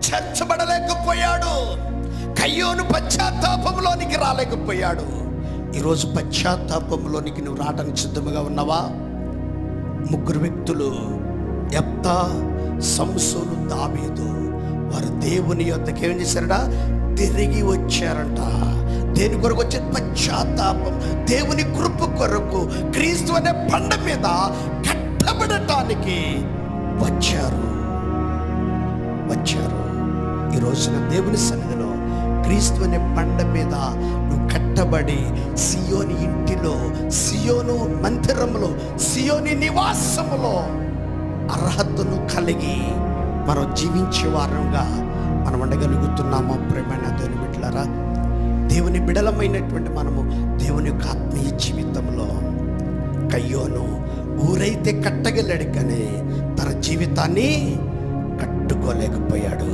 చేర్చబడలేకపోయాడు. కయ్యోను పశ్చాత్తాపంలోనికి రాలేకపోయాడు. ఈరోజు పశ్చాత్తాపంలోనికి నువ్వు రావడానికి సిద్ధముగా ఉన్నావా? ముగ్గురు వ్యక్తులు, యెఫ్తా, సంసోను, దావీదు, వారు దేవుని యొద్దకు ఏం చేశారట? తిరిగి వచ్చారంట. దేని కొరకు వచ్చే? పశ్చాత్తాపం. దేవుని కృప కొరకు క్రీస్తు అనే బండ మీద కట్టబడటానికి వచ్చారు. ఈ రోజున దేవుని సన్నిధిలో క్రీస్తు అనే బండ మీద నువ్వు కట్టబడి సియోని ఇంటిలో, సియోను మందిరంలో, సియోని నివాసములో అర్హతను కలిగి మనం జీవించే వారంగా మనం ఉండగలుగుతున్నామా? ప్రేమైన దేవుని బిడ్డలారా, దేవుని బిడలమైనటువంటి మనము దేవుని యొక్క ఆత్మీయ జీవితంలో కయ్యోను ఊరైతే కట్టగలడు కానీ తన జీవితాన్ని కట్టుకోలేకపోయాడు.